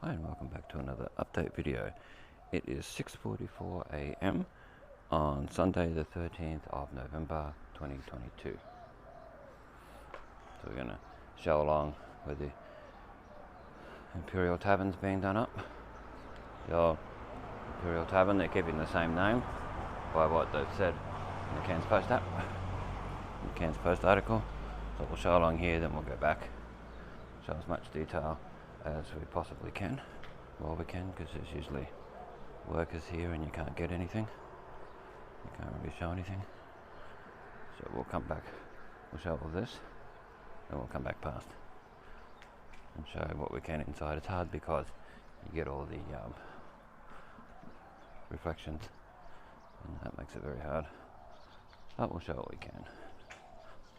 Hi and welcome back to another update video. It is 6:44 a.m. on Sunday the 13th of November 2022. So we're going to show along with the Imperial Tavern's being done up. The old Imperial Tavern, they're keeping the same name by what they've said in the Cairns Post app, in the Cairns Post article. So we'll show along here, then we'll go back, show as much detail as we possibly can, while we can, because there's usually workers here and you can't get anything, you can't really show anything. So we'll come back, we'll show all this, then we'll come back past and show what we can inside. It's hard because you get all the reflections and that makes it very hard, but we'll show what we can.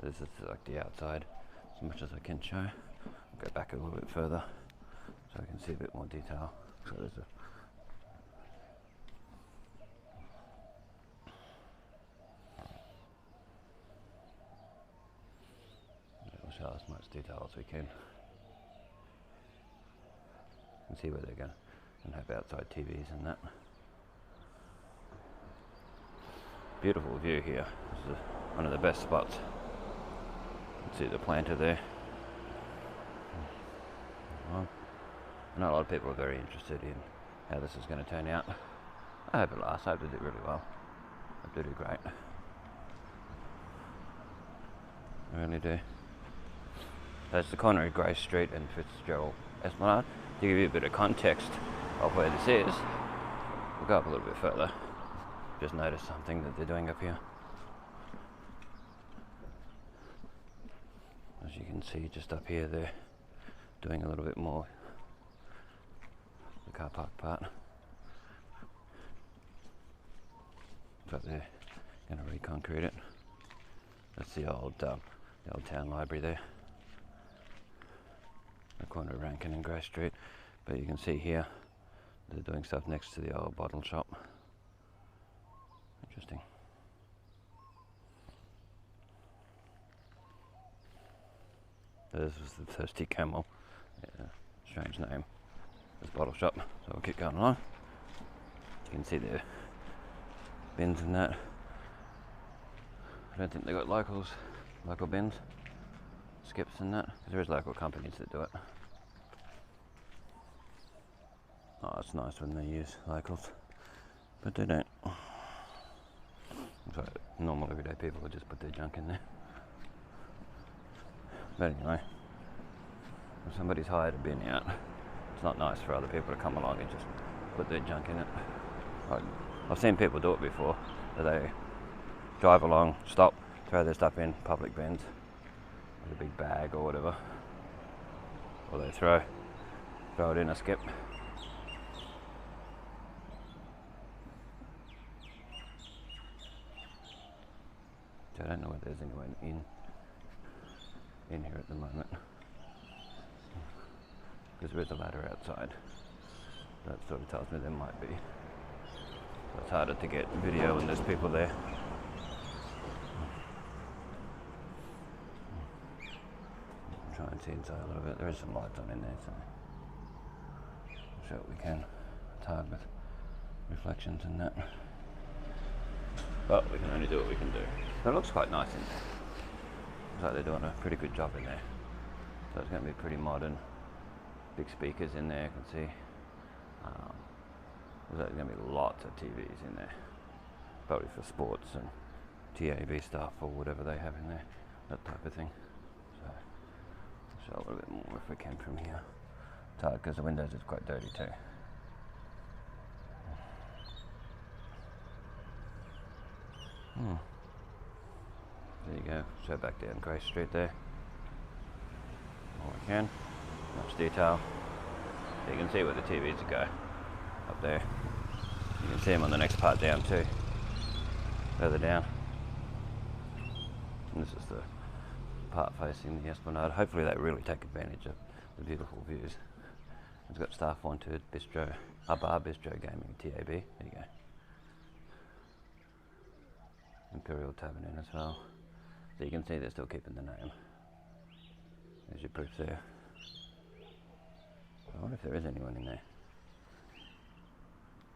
So this is like the outside, as much as I can show. I'll go back a little bit further so I can see a bit more detail. So there's a we'll show as much detail as we can. And see where they're going and have outside TVs and that. Beautiful view here. This is one of the best spots. You can see the planter there. Well, I know a lot of people are very interested in how this is going to turn out. I hope it lasts. I hope they do really well. I hope they do great. I really do. That's the corner of Grace Street and Fitzgerald Esplanade. To give you a bit of context of where this is, we'll go up a little bit further. Just noticed something that they're doing up here. As you can see, just up here, they're doing a little bit more. The car park part. But they're going to reconcrete it. That's the old town library there. The corner of Rankin and Grace Street. But you can see here, they're doing stuff next to the old bottle shop. Interesting. This was the Thirsty Camel. Yeah, strange name. This bottle shop. So we'll keep going along. You can see the bins and that. I don't think they got local bins, skips and that, because there is local companies that do it. Oh, it's nice when they use locals, but they don't. So normal everyday people would just put their junk in there. But anyway, if somebody's hired a bin out, it's not nice for other people to come along and just put their junk in it. I've seen people do it before, that they drive along, stop, throw their stuff in public bins with a big bag or whatever, or they throw it in a skip. So I don't know whether there's anyone in here at the moment, because there is a ladder outside. That sort of tells me there might be. So it's harder to get video when there's people there. Try and see inside a little bit. There is some lights on in there, so we'll show what we can. It's hard with reflections and that, but we can only do what we can do. So it looks quite nice in there. Looks like they're doing a pretty good job in there. So it's going to be pretty modern. Big speakers in there, you can see. There's going to be lots of TVs in there. Probably for sports and TAB stuff or whatever they have in there. That type of thing. So I'll show a little bit more if we can from here. It's hard because the windows is quite dirty too. There you go, show back down Grace Street there. All we can, much detail. So you can see where the TVs go, up there. You can see them on the next part down too, further down. And this is the part facing the Esplanade. Hopefully they really take advantage of the beautiful views. It's got staff wanted, bistro, a bar, bistro, gaming, TAB, there you go. Imperial Tavern in as well. So you can see they're still keeping the name. There's your proof there. I wonder if there is anyone in there.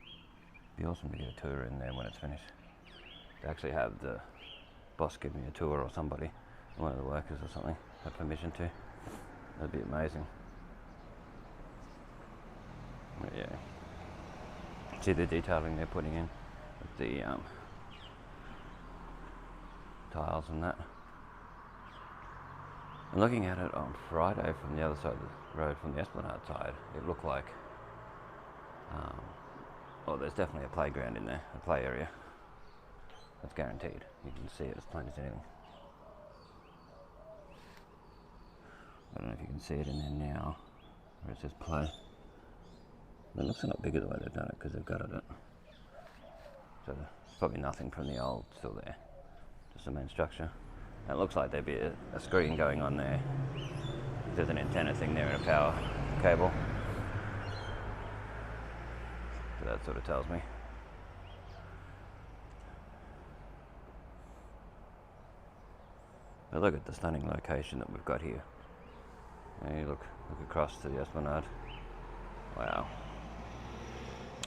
It'd be awesome to get a tour in there when it's finished. To actually have the boss give me a tour, or somebody, one of the workers or something, have permission to. That'd be amazing. But yeah. See the detailing they're putting in with the tiles and that. And looking at it on Friday from the other side of the road, from the Esplanade side, it looked like, well, there's definitely a playground in there, a play area. That's guaranteed. You can see it as plain as anything. I don't know if you can see it in there now, where it says play. It looks a lot bigger the way they've done it, because they've gutted it. So there's probably nothing from the old still there, just the main structure. And it looks like there'd be a screen going on there. There's an antenna thing there and a power cable. So that sort of tells me. But look at the stunning location that we've got here. And you look across to the Esplanade. Wow.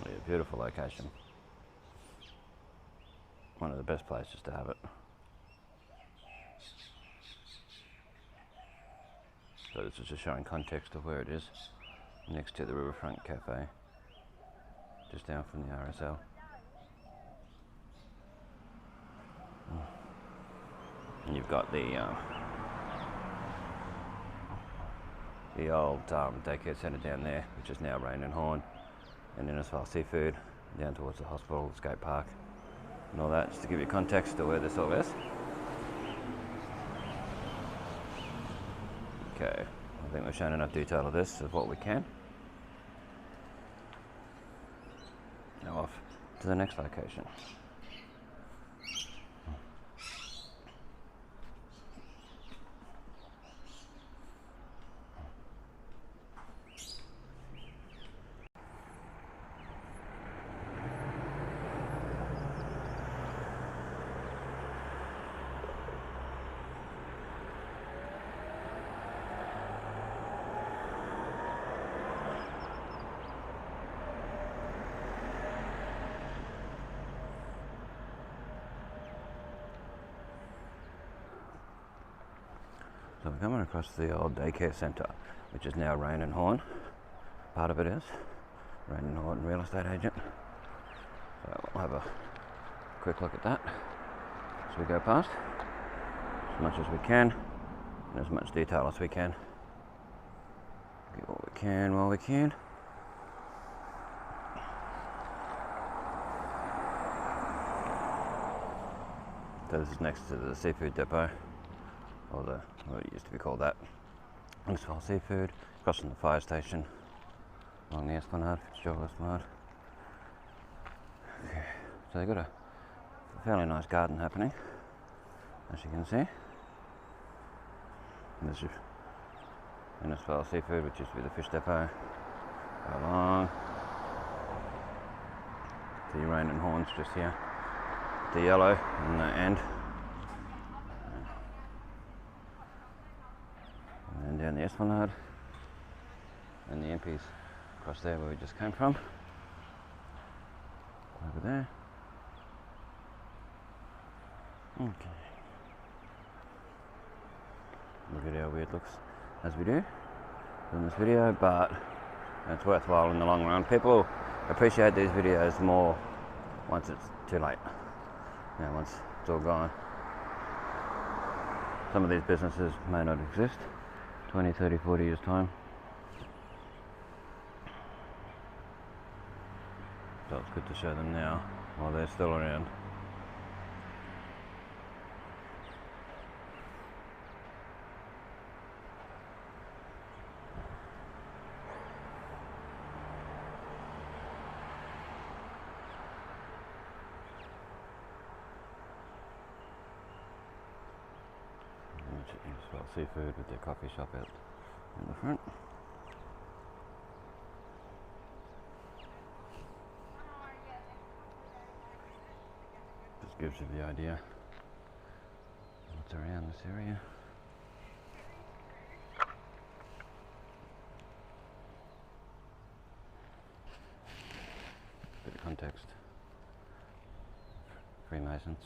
Yeah, beautiful location. One of the best places to have it. So this is just showing context of where it is, next to the Riverfront Cafe, just down from the RSL. And you've got the old daycare centre down there, which is now Rain and Horn, and Innisfail Seafood, down towards the hospital, skate park, and all that, just to give you context to where this all is. Okay, I think we've shown enough detail of this, of what we can. Now off to the next location. So we're coming across the old daycare centre, which is now Rain and Horn. Part of it is Rain and Horn real estate agent. So we'll have a quick look at that as we go past, as much as we can, and as much detail as we can. Get what we can while we can. So this is next to the seafood depot, or what it used to be called that. Innisfail Seafood, crossing the fire station along the Esplanade, Fitzgerald Esplanade. Okay, so they've got a fairly nice garden happening, as you can see. And this is Innisfail Seafood, which used to be the fish depot. Go along. The Rain and Horns just here. The yellow on the end. And then down the Esplanade. And the MP's across there where we just came from. Over there. Okay. Look at how weird it looks as we do in this video, but it's worthwhile in the long run. People appreciate these videos more once it's too late. Yeah, once it's all gone. Some of these businesses may not exist 20, 30, 40 years time. So it's good to show them now while they're still around. Innisfail Seafood with their coffee shop out in the front. Just gives you the idea of what's around this area. context. Freemasons.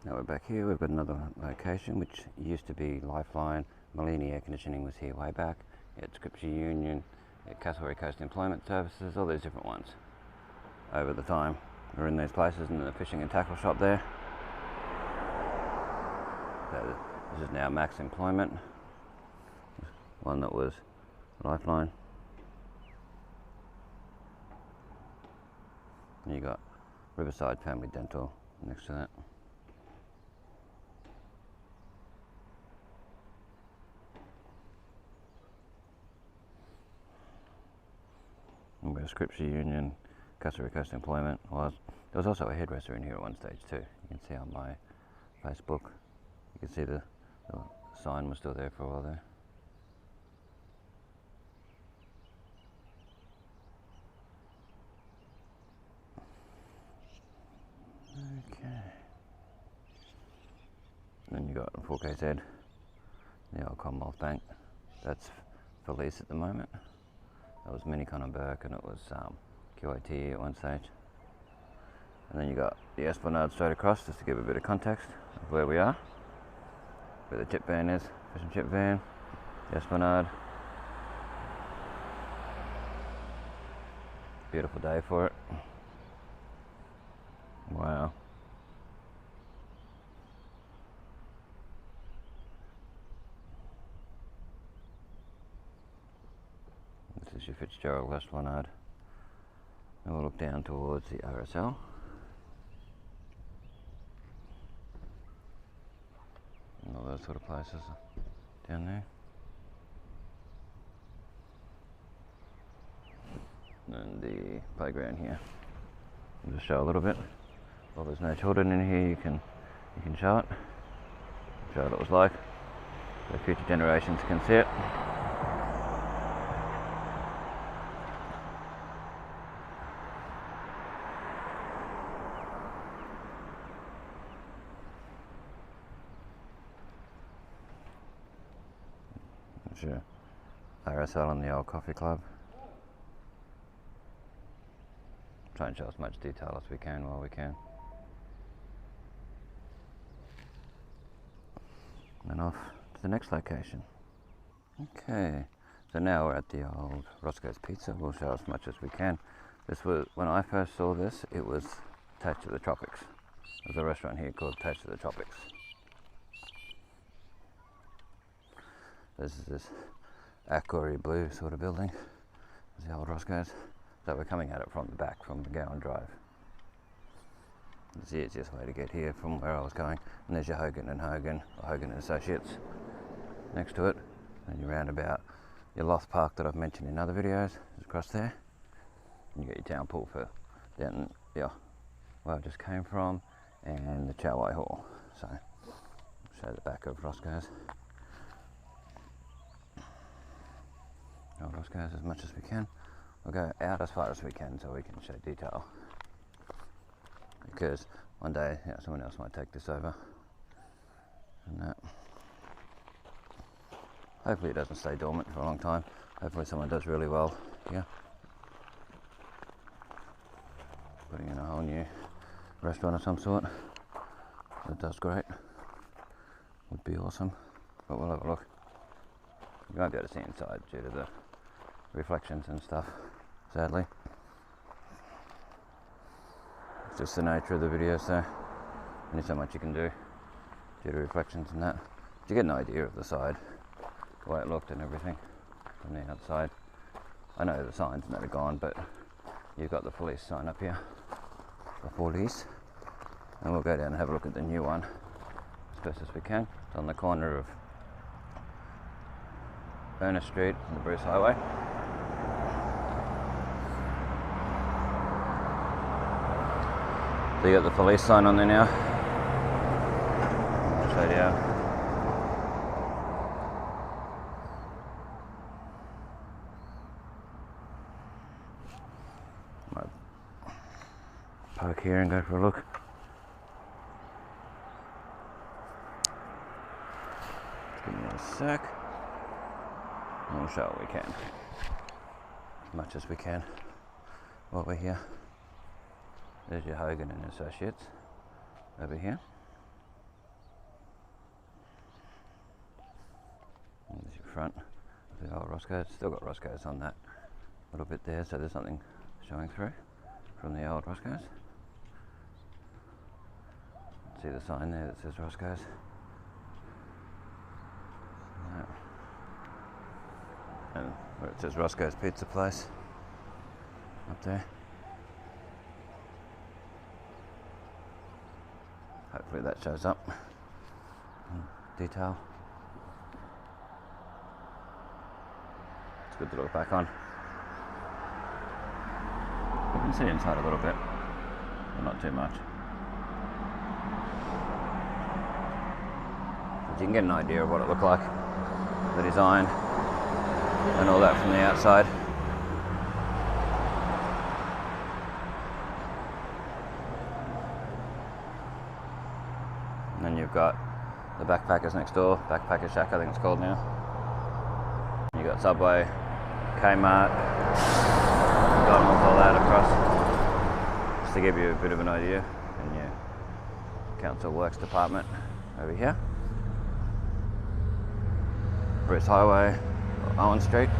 Now we're back here, we've got another location which used to be Lifeline. Malini Air Conditioning was here way back. You had Scripture Union, you had Castlereagh Coast Employment Services, all these different ones. Over the time, we're in these places, and the fishing and tackle shop there. So this is now Max Employment, one that was Lifeline. And you got Riverside Family Dental next to that. And where Scripture Union, Castlereagh Coast Employment was. There was also a hairdresser in here at one stage too. You can see on my Facebook. You can see the sign was still there for a while there. Okay. Then you got 4KZ, the old Commonwealth Bank. That's for lease at the moment. That was Mini Conor Burke, and it was QIT at one stage. And then you got the Esplanade straight across, just to give a bit of context of where we are. Where the chip van is, fish and chip van, the Esplanade. Beautiful day for it. Wow. This is your Fitzgerald Esplanade. And we'll look down towards the RSL. And all those sort of places down there. And the playground here. I'll just show a little bit. Well, there's no children in here, you can show it. Show what it was like, so future generations can see it. There's your RSL and the old coffee club. Try and show as much detail as we can while we can. And off to the next location. Okay, so now we're at the old Roscoe's Pizza. We'll show as much as we can. This was, when I first saw this, it was Taste of the Tropics. There's a restaurant here called Taste of the Tropics. This is this aqua blue sort of building. There's the old Roscoe's. So we're coming at it from the back, from McGowan Drive. It's the easiest way to get here from where I was going. And there's your Hogan and Hogan, or Hogan and Associates, next to it. And your roundabout, your Loth Park that I've mentioned in other videos is across there. And you get your town pool for down, yeah, where I just came from, and the Chowai Hall. So, I'll show the back of Roscoe's. Old Roscoe's as much as we can. We'll go out as far as we can so we can show detail. Because one day, yeah, someone else might take this over. And hopefully it doesn't stay dormant for a long time. Hopefully someone does really well here. Putting in a whole new restaurant of some sort. That does great. Would be awesome. But we'll have a look. You won't be able to see inside due to the reflections and stuff, sadly. It's just the nature of the video, so only so much you can do due to reflections and that. But you get an idea of the side, the way it looked and everything from the outside. I know the signs and that are gone, but you've got the police sign up here, the police. And we'll go down and have a look at the new one as best as we can. It's on the corner of Ernest Street and the Bruce Highway. So you got the police sign on there now. I'll show you. Might park here and go for a look. Give me a sec. And we'll show what we can. As much as we can while we're here. There's your Hogan and Associates over here. And there's your front of the old Roscoe's. Still got Roscoe's on that little bit there, so there's something showing through from the old Roscoe's. See the sign there that says Roscoe's. And where it says Roscoe's Pizza Place up there. Hopefully that shows up in detail. It's good to look back on. You can see inside a little bit, but not too much. But you can get an idea of what it looked like, the design and all that from the outside. And then you've got the Backpackers next door, Backpacker Shack I think it's called now. You've got Subway, Kmart, McDonald's, all that across. Just to give you a bit of an idea. And your Council Works Department over here. Bruce Highway, Owen Street,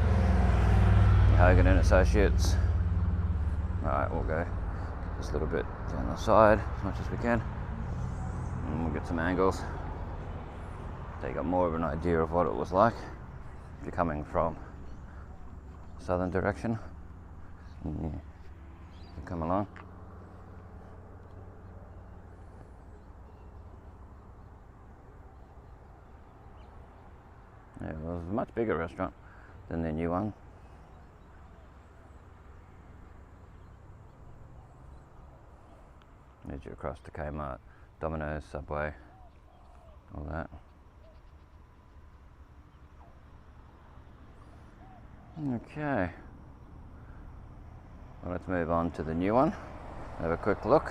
Hogan and Associates. Alright, we'll go just a little bit down the side as much as we can. And we'll get some angles so you got more of an idea of what it was like if you're coming from southern direction. You come along. Yeah, it was a much bigger restaurant than the new one. Leads you across to Kmart, Domino's, Subway, all that. Okay. Well, let's move on to the new one. Have a quick look.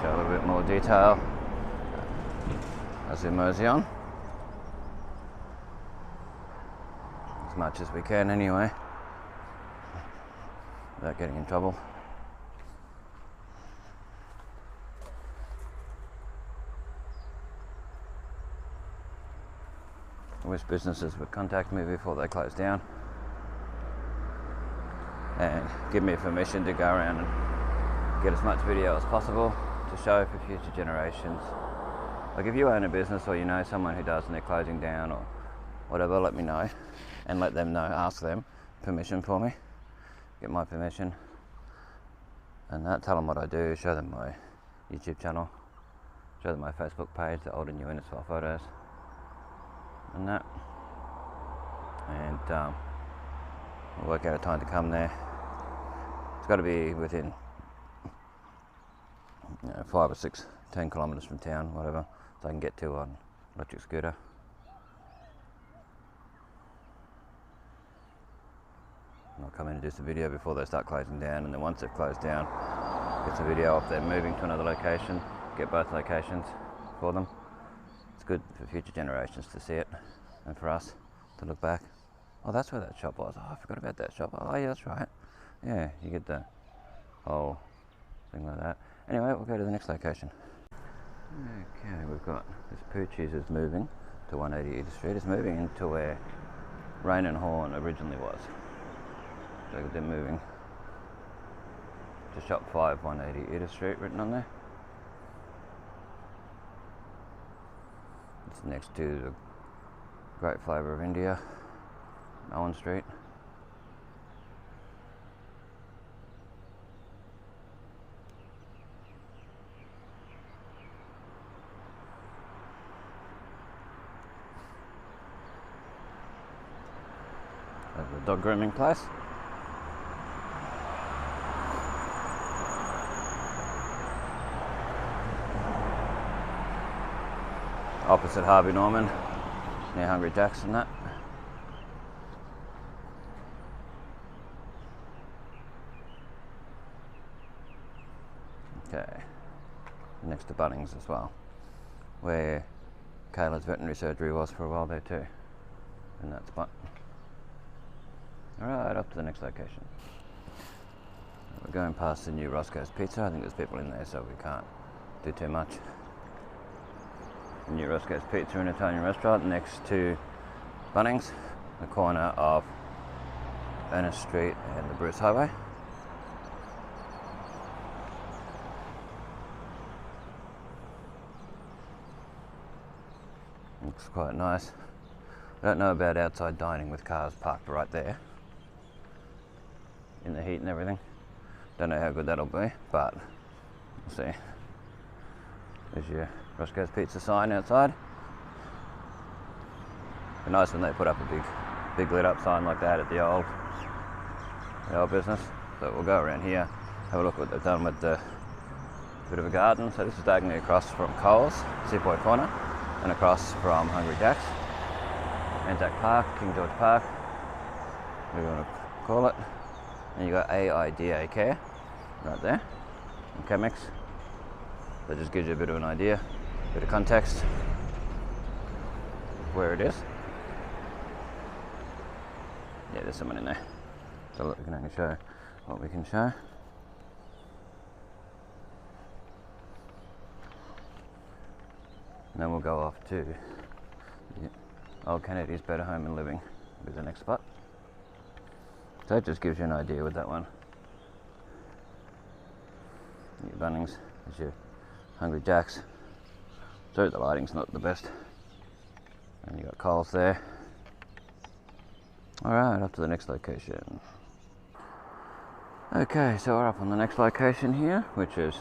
Show a little bit more detail as we mosey on. As much as we can anyway, without getting in trouble. I wish businesses would contact me before they close down and give me permission to go around and get as much video as possible to show for future generations. Like if you own a business or you know someone who does and they're closing down or whatever, let me know and let them know, ask them permission for me, get my permission and that, tell them what I do, show them my YouTube channel, show them my Facebook page, the old and new Innisfail photos and that, and we'll work out a time to come there. It's got to be within 5 or 6, 10 kilometres from town, whatever, so I can get to on electric scooter. And I'll come in and do some video before they start closing down, and then once they've closed down, get some video of them moving to another location, get both locations for them. It's good for future generations to see it, and for us. to look back. Oh, that's where that shop was. Oh, I forgot about that shop. Oh, yeah, that's right. Yeah, you get the whole thing like that. Anyway, we'll go to the next location. Okay, we've got this Poochie's is moving to 180 Edith Street. It's moving into where Rain and Horn originally was. So they're moving to shop 5, 180 Edith Street, written on there. It's next to the Great Flavour of India, Owen Street. The dog grooming place. Opposite Harvey Norman, near Hungry Jack's and that. Okay, next to Bunnings as well, where Kayla's veterinary surgery was for a while there too, in that spot. Alright, up to the next location. We're going past the new Roscoe's Pizza. I think there's people in there, so we can't do too much. The new Roscoe's Pizza, an Italian restaurant next to Bunnings, the corner of Ernest Street and the Bruce Highway. Looks quite nice. I don't know about outside dining with cars parked right there in the heat and everything. Don't know how good that'll be, but we'll see. There's your Roscoe's Pizza sign outside. Be nice when they put up a big lit up sign like that at the old business. So we'll go around here, have a look at what they've done with the bit of a garden. So this is diagonally across from Coles, Seapoy Corner, and across from Hungry Jack's, Anzac Park, King George Park, whatever you want to call it. And you got AIDA Care right there, and Chemex. That just gives you a bit of an idea, a bit of context of where it is. Yeah, there's someone in there. So look, we can only show what we can show. And then we'll go off to Old Kennedy's Better Home and Living with the next spot. So it just gives you an idea with that one. Your Bunnings, there's your Hungry Jack's. Sorry, the lighting's not the best. And you got Coles there. Alright, up to the next location. Okay, so we're up on the next location here, which is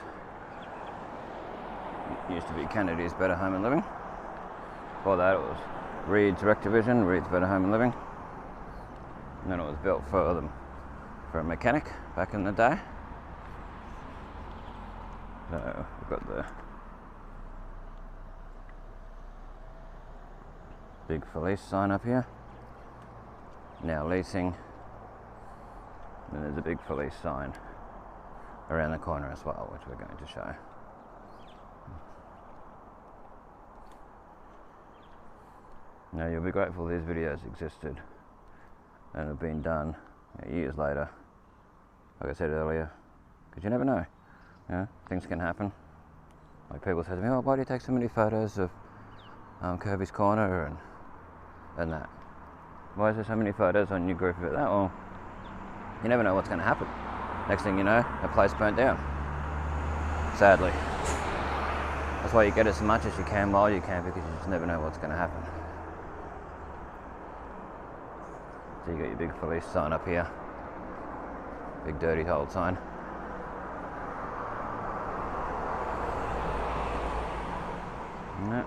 used to be Kennedy's Better Home and Living. Before that it was Reed's Rec Division, Reed's Better Home and Living. And then it was built for a mechanic back in the day. So we've got the big for lease sign up here. Now leasing. And there's a big for lease sign around the corner as well, which we're going to show. Now you'll be grateful these videos existed and have been done years later, like I said earlier, because you never know, things can happen. Like people say to me, oh, why do you take so many photos of Kirby's Corner and that? Why is there so many photos on your group about that? Well, you never know what's going to happen. Next thing you know, a place burnt down, sadly. That's why you get as much as you can while you can, because you just never know what's going to happen. So you got your big police sign up here, big dirty old sign. Yep.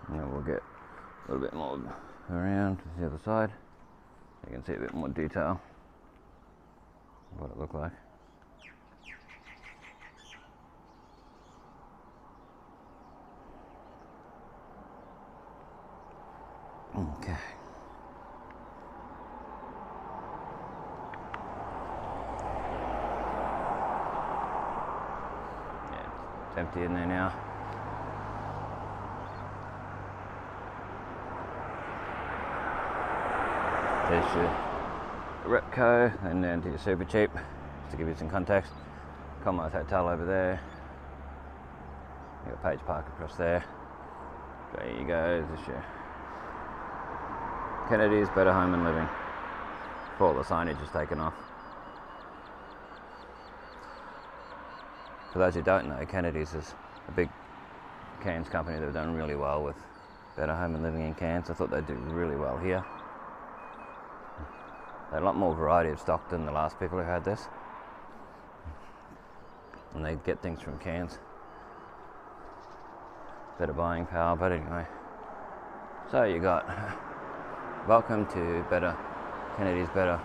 And then we'll get a little bit more around to the other side. You can see a bit more detail of what it looked like. Okay. It's empty in there now. There's your Repco, and then to your Super Cheap, just to give you some context. Commonwealth Hotel over there. You got Page Park across there. There you go, there's your Kennedy's Better Home and Living. Before all the signage is taken off. For those who don't know, Kennedy's is a big Cairns company that have done really well with Better Home and Living in Cairns. I thought they'd do really well here. They had a lot more variety of stock than the last people who had this. And they get things from Cairns. Better buying power, but anyway. So you got welcome to Kennedy's Better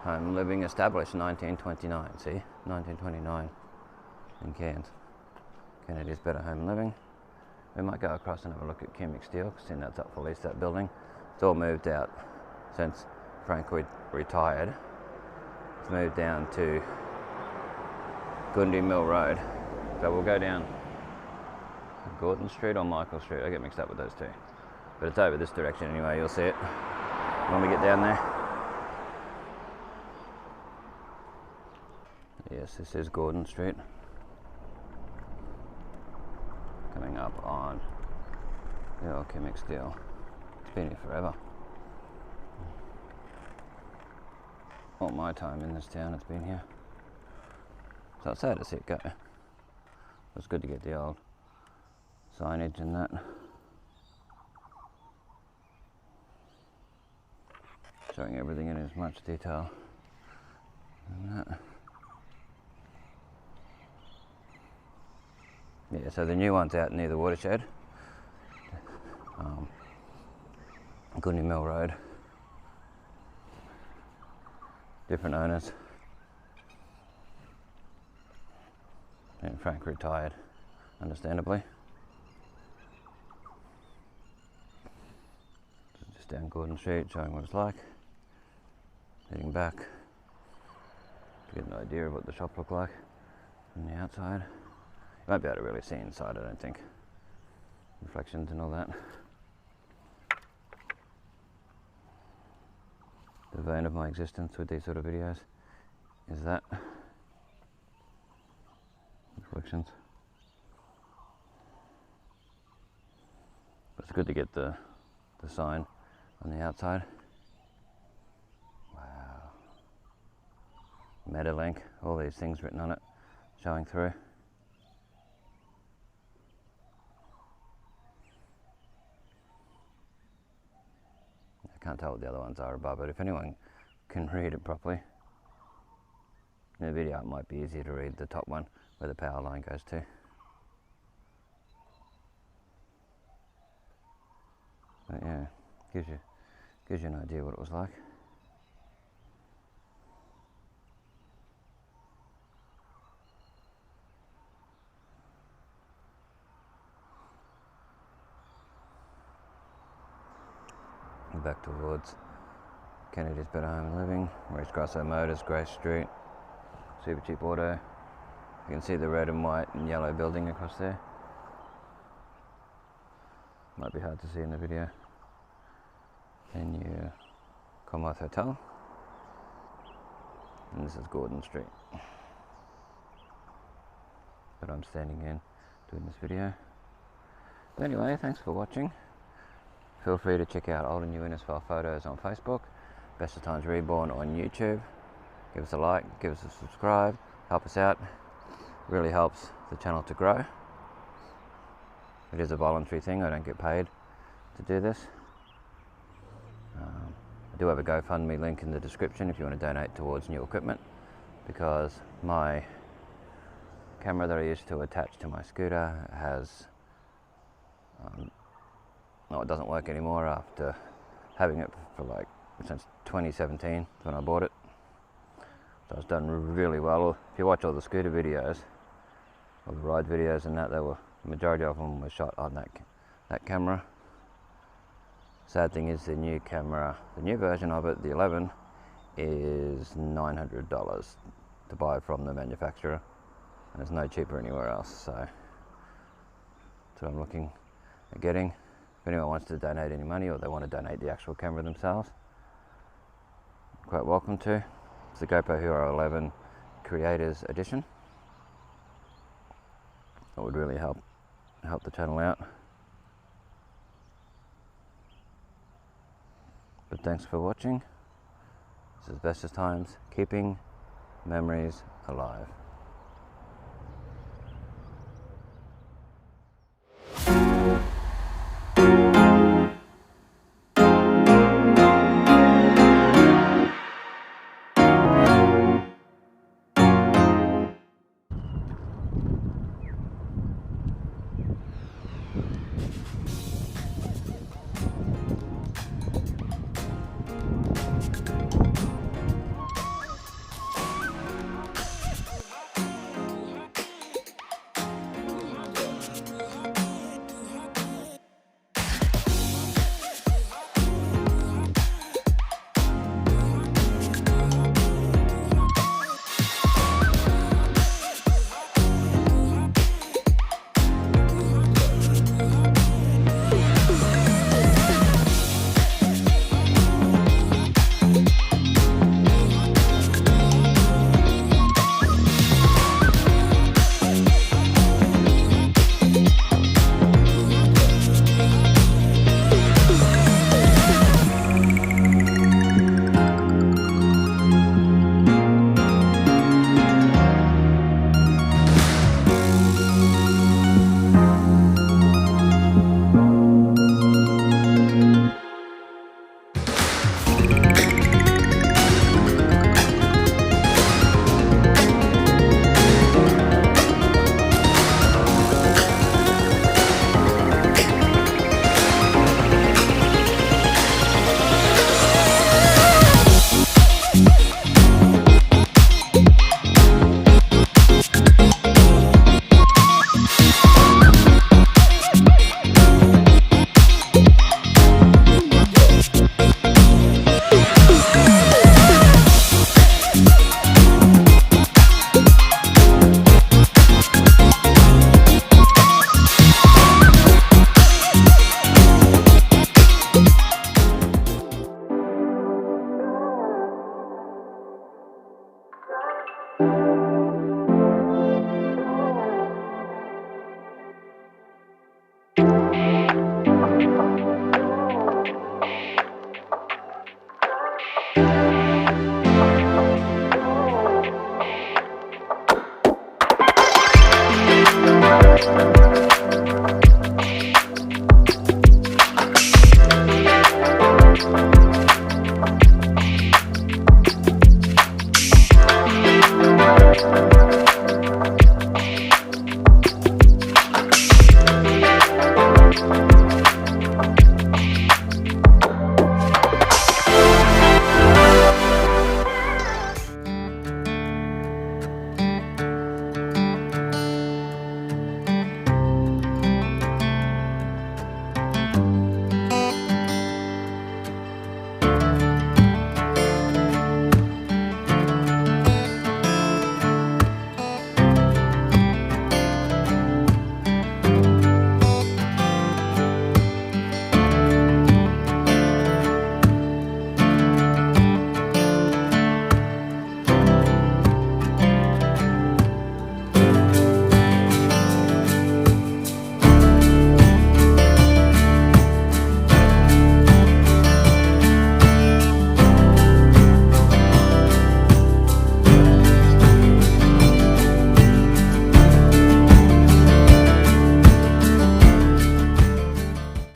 Home Living, established 1929. See, 1929 in Cairns. Kennedy's Better Home Living. We might go across and have a look at Cumic Steel, because that's up for lease, that building. It's all moved out since Frank retired. It's moved down to Gundy Mill Road. So we'll go down Gordon Street or Michael Street. I get mixed up with those two. But it's over this direction anyway, you'll see it when we get down there. Yes, this is Gordon Street. Coming up on the old Cumic Steel. It's been here forever. All my time in this town, it's been here. So it's sad to see it go. It's good to get the old signage and that. Showing everything in as much detail and that. Yeah, so the new one's out near the watershed. Gundy Mill Road. Different owners. And Frank retired, understandably. So just down Gordon Street, showing what it's like. Heading back to get an idea of what the shop looked like from the outside. You won't be able to really see inside, I don't think. Reflections and all that. The vein of my existence with these sort of videos is that. Reflections. But it's good to get the sign on the outside. Wow. Metalink, all these things written on it, showing through. I can't tell what the other ones are above it. If anyone can read it properly, in the video it might be easier to read the top one where the power line goes to. But yeah, gives you an idea what it was like. Back towards Kennedy's Better Home and Living, Maurice Grosso Motors, Grace Street, Super Cheap Auto. You can see the red and white and yellow building across there. Might be hard to see in the video. And your Commonwealth Hotel. And this is Gordon Street that I'm standing in doing this video. But anyway, thanks for watching. Feel free to check out old and new Innisfail photos on Facebook, Bestestimes Reborn on YouTube. Give us a like, give us a subscribe, help us out. It really helps the channel to grow. It is a voluntary thing, I don't get paid to do this. I do have a GoFundMe link in the description if you want to donate towards new equipment, because my camera that I used to attach to my scooter has it doesn't work anymore after having it for like since 2017 when I bought it. So it's done really well. If you watch all the scooter videos, all the ride videos and that, the majority of them were shot on that camera. Sad thing is the new camera, the new version of it, the 11, is $900 to buy from the manufacturer. and it's no cheaper anywhere else. So that's what I'm looking at getting. If anyone wants to donate any money, or they want to donate the actual camera themselves, quite welcome to. It's the GoPro Hero 11 Creators Edition. That would really help the channel out. But thanks for watching. This is Bestestimes, keeping memories alive.